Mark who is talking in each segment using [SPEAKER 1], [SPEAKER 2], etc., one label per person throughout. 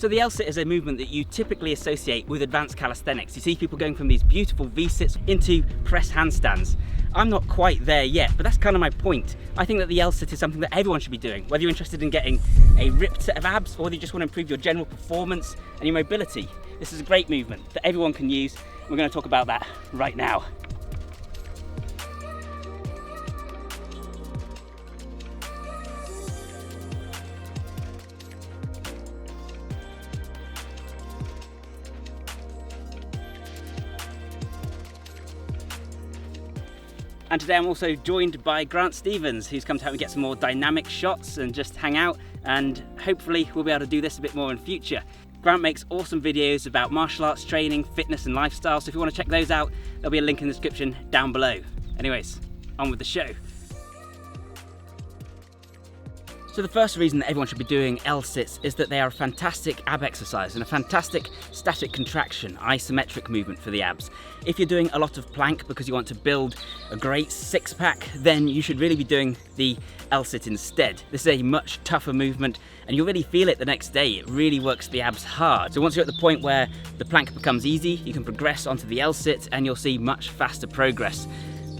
[SPEAKER 1] So the LSit is a movement that you typically associate with advanced calisthenics. You see people going from these beautiful VSITs into press handstands. I'm not quite there yet, but that's kind of my point. I think that the LSit is something that everyone should be doing, whether you're interested in getting a ripped set of abs or whether you just want to improve your general performance and your mobility. This is a great movement that everyone can use. We're going to talk about that right now. And today I'm also joined by Grant Stevens, who's come to help me get some more dynamic shots and just hang out, and hopefully we'll be able to do this a bit more in future. Grant makes awesome videos about martial arts training, fitness and lifestyle, so if you want to check those out, there'll be a link in the description down below. Anyways, on with the show. So the first reason that everyone should be doing LSits is that they are a fantastic ab exercise and a fantastic static contraction, isometric movement for the abs. If you're doing a lot of plank because you want to build a great six-pack, then you should really be doing the LSit instead. This is a much tougher movement and you'll really feel it the next day. It really works the abs hard. So once you're at the point where the plank becomes easy, you can progress onto the LSit and you'll see much faster progress.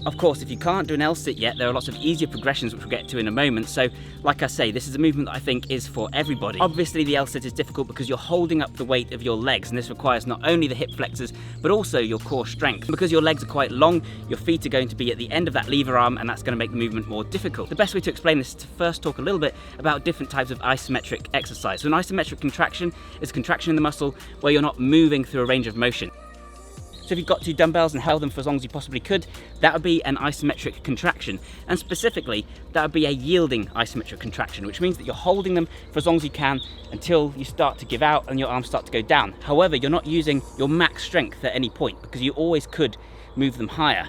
[SPEAKER 1] Of course, if you can't do an LSit yet, there are lots of easier progressions which we'll get to in a moment. So, like I say, this is a movement that I think is for everybody. Obviously, the LSit is difficult because you're holding up the weight of your legs, and this requires not only the hip flexors, but also your core strength. Because your legs are quite long, your feet are going to be at the end of that lever arm, and that's going to make the movement more difficult. The best way to explain this is to first talk a little bit about different types of isometric exercise. So an isometric contraction is a contraction in the muscle where you're not moving through a range of motion. So if you've got two dumbbells and held them for as long as you possibly could, that would be an isometric contraction. And specifically, that would be a yielding isometric contraction, which means that you're holding them for as long as you can until you start to give out and your arms start to go down. However, you're not using your max strength at any point because you always could move them higher.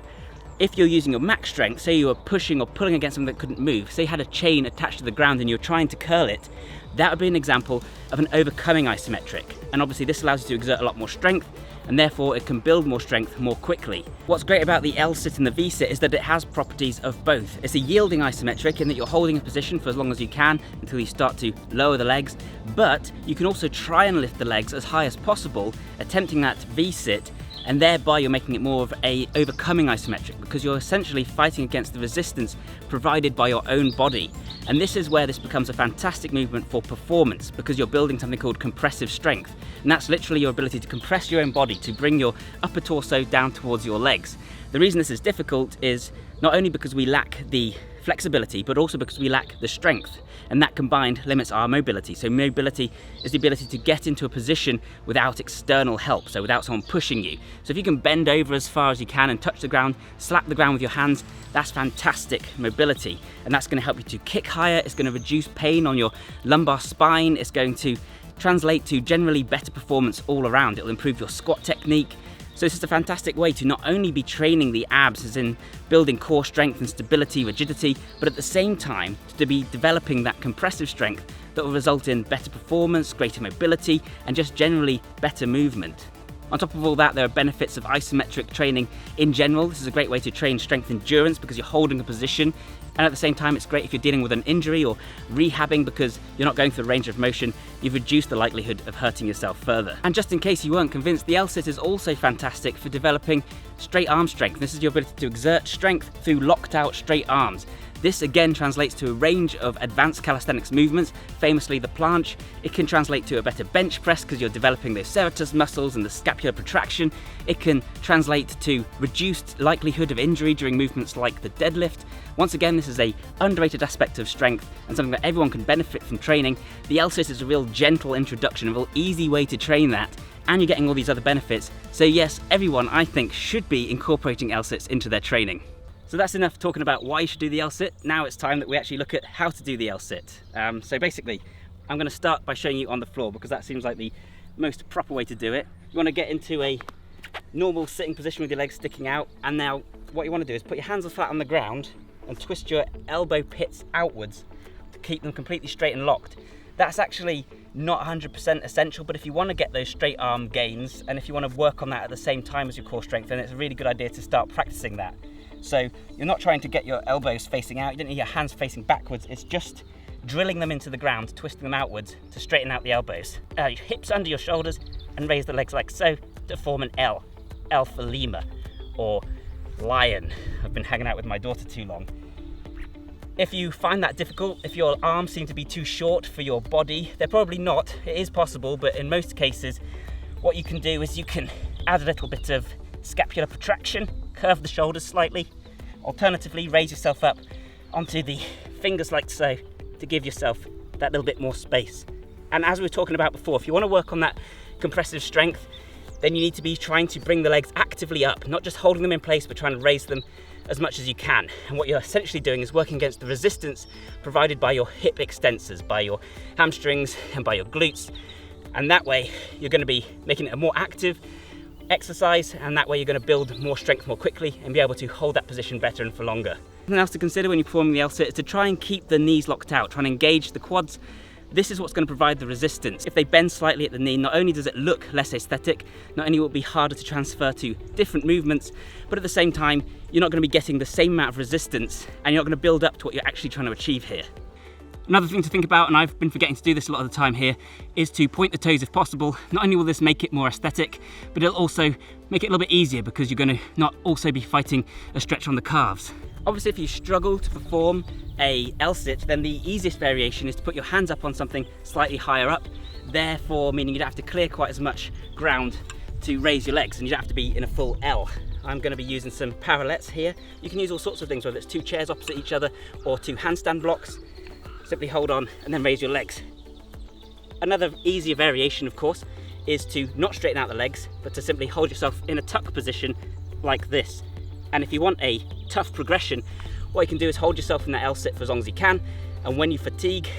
[SPEAKER 1] If you're using your max strength, say you were pushing or pulling against something that couldn't move, say you had a chain attached to the ground and you're trying to curl it, that would be an example of an overcoming isometric. And obviously this allows you to exert a lot more strength, and therefore it can build more strength more quickly. What's great about the LSit and the VSIT is that it has properties of both. It's a yielding isometric in that you're holding a position for as long as you can until you start to lower the legs, but you can also try and lift the legs as high as possible, attempting that VSIT, and thereby you're making it more of a overcoming isometric because you're essentially fighting against the resistance provided by your own body. And this is where this becomes a fantastic movement for performance because you're building something called compressive strength. And that's literally your ability to compress your own body, to bring your upper torso down towards your legs. The reason this is difficult is not only because we lack the flexibility, but also because we lack the strength. And that combined limits our mobility. So mobility is the ability to get into a position without external help, so without someone pushing you. So if you can bend over as far as you can and touch the ground, slap the ground with your hands, that's fantastic mobility. And that's going to help you to kick higher, it's going to reduce pain on your lumbar spine, it's going to translate to generally better performance all around. It'll improve your squat technique. So this is a fantastic way to not only be training the abs, as in building core strength and stability, rigidity, but at the same time to be developing that compressive strength that will result in better performance, greater mobility, and just generally better movement. On top of all that, there are benefits of isometric training in general. This is a great way to train strength endurance because you're holding a position. And at the same time, it's great if you're dealing with an injury or rehabbing because you're not going through a range of motion. You've reduced the likelihood of hurting yourself further. And just in case you weren't convinced, the LSit is also fantastic for developing straight arm strength. This is your ability to exert strength through locked out straight arms. This again translates to a range of advanced calisthenics movements, famously the planche. It can translate to a better bench press because you're developing those serratus muscles and the scapular protraction. It can translate to reduced likelihood of injury during movements like the deadlift. Once again, this is a underrated aspect of strength and something that everyone can benefit from training. The LSit is a real gentle introduction, a real easy way to train that, and you're getting all these other benefits. So yes, everyone I think should be incorporating LSits into their training. So that's enough talking about why you should do the LSit. Now it's time that we actually look at how to do the LSit. So basically, I'm going to start by showing you on the floor because that seems like the most proper way to do it. You want to get into a normal sitting position with your legs sticking out, and now what you want to do is put your hands flat on the ground and twist your elbow pits outwards to keep them completely straight and locked. That's actually not 100% essential, but if you want to get those straight arm gains and if you want to work on that at the same time as your core strength, then it's a really good idea to start practicing that. So you're not trying to get your elbows facing out, you don't need your hands facing backwards, it's just drilling them into the ground, twisting them outwards to straighten out the elbows. Your hips under your shoulders and raise the legs like so to form an L. L for lemur or lion. I've been hanging out with my daughter too long. If you find that difficult, if your arms seem to be too short for your body, they're probably not. It is possible, but in most cases, what you can do is you can add a little bit of scapular protraction, curve the shoulders slightly. Alternatively, raise yourself up onto the fingers like so to give yourself that little bit more space. And as we were talking about before, if you want to work on that compressive strength, then you need to be trying to bring the legs actively up, not just holding them in place, but trying to raise them as much as you can. And what you're essentially doing is working against the resistance provided by your hip extensors, by your hamstrings and by your glutes. And that way you're going to be making it a more active exercise, and that way you're going to build more strength more quickly and be able to hold that position better and for longer. Something else to consider when you're performing the LSit is to try and keep the knees locked out, trying to engage the quads. This is what's going to provide the resistance. If they bend slightly at the knee, not only does it look less aesthetic, not only will it be harder to transfer to different movements, but at the same time, you're not going to be getting the same amount of resistance and you're not going to build up to what you're actually trying to achieve here. Another thing to think about, and I've been forgetting to do this a lot of the time here, is to point the toes if possible. Not only will this make it more aesthetic, but it'll also make it a little bit easier because you're going to not also be fighting a stretch on the calves. Obviously, if you struggle to perform a LSit, then the easiest variation is to put your hands up on something slightly higher up, therefore meaning you don't have to clear quite as much ground to raise your legs and you don't have to be in a full L. I'm going to be using some parallettes here. You can use all sorts of things, whether it's two chairs opposite each other or two handstand blocks. Simply hold on and then raise your legs. Another easier variation, of course, is to not straighten out the legs, but to simply hold yourself in a tuck position like this. And if you want a tough progression, what you can do is hold yourself in that LSit for as long as you can, and when you fatigue,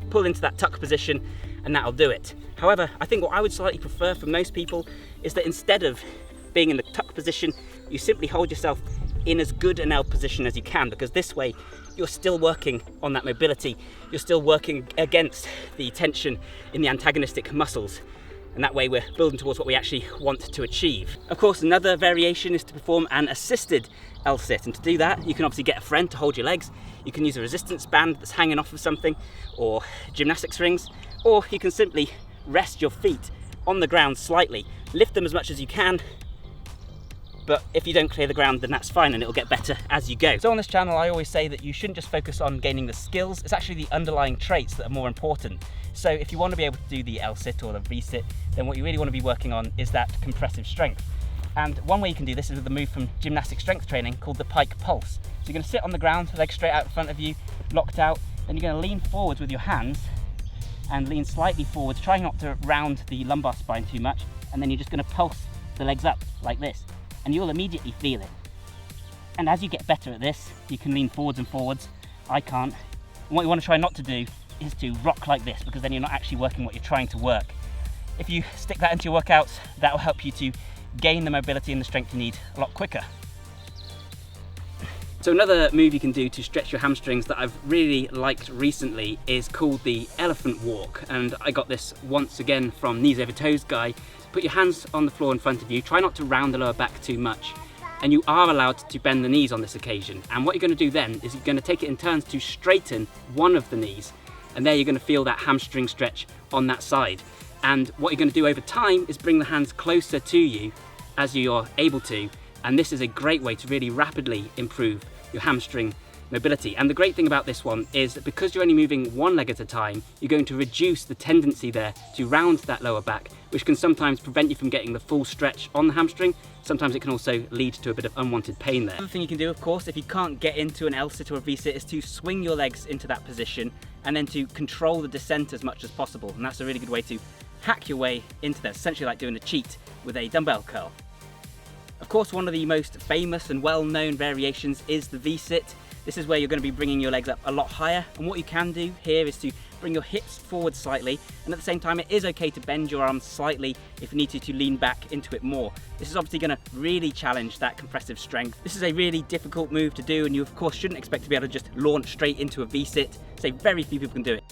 [SPEAKER 1] pull into that tuck position, and that'll do it. However, I think what I would slightly prefer for most people is that instead of being in the tuck position, you simply hold yourself in as good an L position as you can, because this way you're still working on that mobility, you're still working against the tension in the antagonistic muscles, and that way we're building towards what we actually want to achieve. Of course, another variation is to perform an assisted LSit, and to do that you can obviously get a friend to hold your legs. You can use a resistance band that's hanging off of something, or gymnastics rings, or you can simply rest your feet on the ground slightly, lift them as much as you can, but if you don't clear the ground, then that's fine and it'll get better as you go. So on this channel, I always say that you shouldn't just focus on gaining the skills, it's actually the underlying traits that are more important. So if you want to be able to do the LSit or the VSIT, then what you really want to be working on is that compressive strength. And one way you can do this is with a move from gymnastic strength training called the pike pulse. So you're going to sit on the ground, legs straight out in front of you, locked out, then you're going to lean forwards with your hands and lean slightly forwards, trying not to round the lumbar spine too much, and then you're just going to pulse the legs up like this, and you'll immediately feel it. And as you get better at this, you can lean forwards and forwards. I can't. And what you want to try not to do is to rock like this, because then you're not actually working what you're trying to work. If you stick that into your workouts, that will help you to gain the mobility and the strength you need a lot quicker. So another move you can do to stretch your hamstrings that I've really liked recently is called the elephant walk, and I got this once again from Knees Over Toes guy. Put your hands on the floor in front of you, try not to round the lower back too much, and you are allowed to bend the knees on this occasion. And what you're going to do then is you're going to take it in turns to straighten one of the knees, and there you're going to feel that hamstring stretch on that side. And what you're going to do over time is bring the hands closer to you as you're able to, and this is a great way to really rapidly improve your hamstring mobility. And the great thing about this one is that because you're only moving one leg at a time, you're going to reduce the tendency there to round that lower back, which can sometimes prevent you from getting the full stretch on the hamstring. Sometimes it can also lead to a bit of unwanted pain there. Another thing you can do, of course, if you can't get into an LSit or a VSIT, is to swing your legs into that position and then to control the descent as much as possible. And that's a really good way to hack your way into that, essentially like doing a cheat with a dumbbell curl. Of course, one of the most famous and well-known variations is the VSIT. This is where you're going to be bringing your legs up a lot higher, and what you can do here is to bring your hips forward slightly, and at the same time it is okay to bend your arms slightly if you need to lean back into it more. This is obviously going to really challenge that compressive strength. This is a really difficult move to do, and you of course shouldn't expect to be able to just launch straight into a VSIT. So very few people can do it.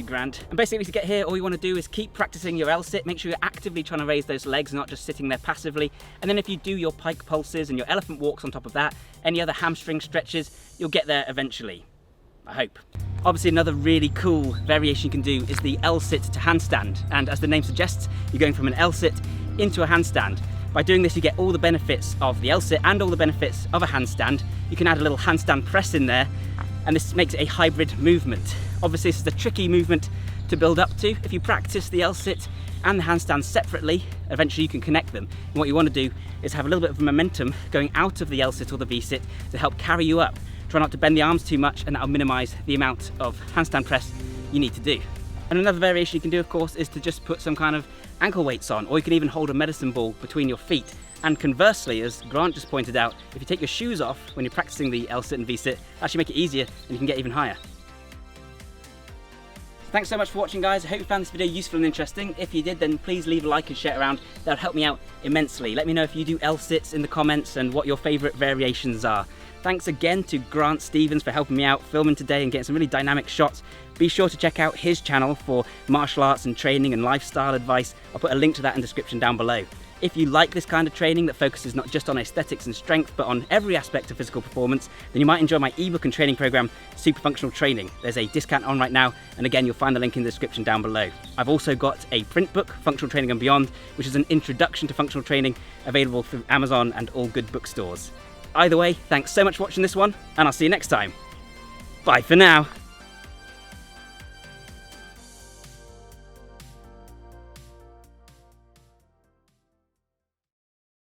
[SPEAKER 1] grand. And basically to get here, all you want to do is keep practicing your LSit, make sure you're actively trying to raise those legs, not just sitting there passively. And then if you do your pike pulses and your elephant walks on top of that, any other hamstring stretches, you'll get there eventually. I hope. Obviously another really cool variation you can do is the LSit to handstand. And as the name suggests, you're going from an LSit into a handstand. By doing this, you get all the benefits of the LSit and all the benefits of a handstand. You can add a little handstand press in there, and this makes it a hybrid movement. Obviously, this is a tricky movement to build up to. If you practice the LSit and the handstand separately, eventually you can connect them. And what you want to do is have a little bit of momentum going out of the LSit or the VSIT to help carry you up. Try not to bend the arms too much, and that'll minimize the amount of handstand press you need to do. And another variation you can do, of course, is to just put some kind of ankle weights on, or you can even hold a medicine ball between your feet. And conversely, as Grant just pointed out, if you take your shoes off when you're practicing the LSit and VSIT, actually make it easier and you can get even higher. Thanks so much for watching, guys. I hope you found this video useful and interesting. If you did, then please leave a like and share it around. That would help me out immensely. Let me know if you do LSits in the comments and what your favourite variations are. Thanks again to Grant Stevens for helping me out filming today and getting some really dynamic shots. Be sure to check out his channel for martial arts and training and lifestyle advice. I'll put a link to that in the description down below. If you like this kind of training that focuses not just on aesthetics and strength, but on every aspect of physical performance, then you might enjoy my ebook and training program, Super Functional Training. There's a discount on right now, and again, you'll find the link in the description down below. I've also got a print book, Functional Training and Beyond, which is an introduction to functional training, available through Amazon and all good bookstores. Either way, thanks so much for watching this one, and I'll see you next time. Bye for now.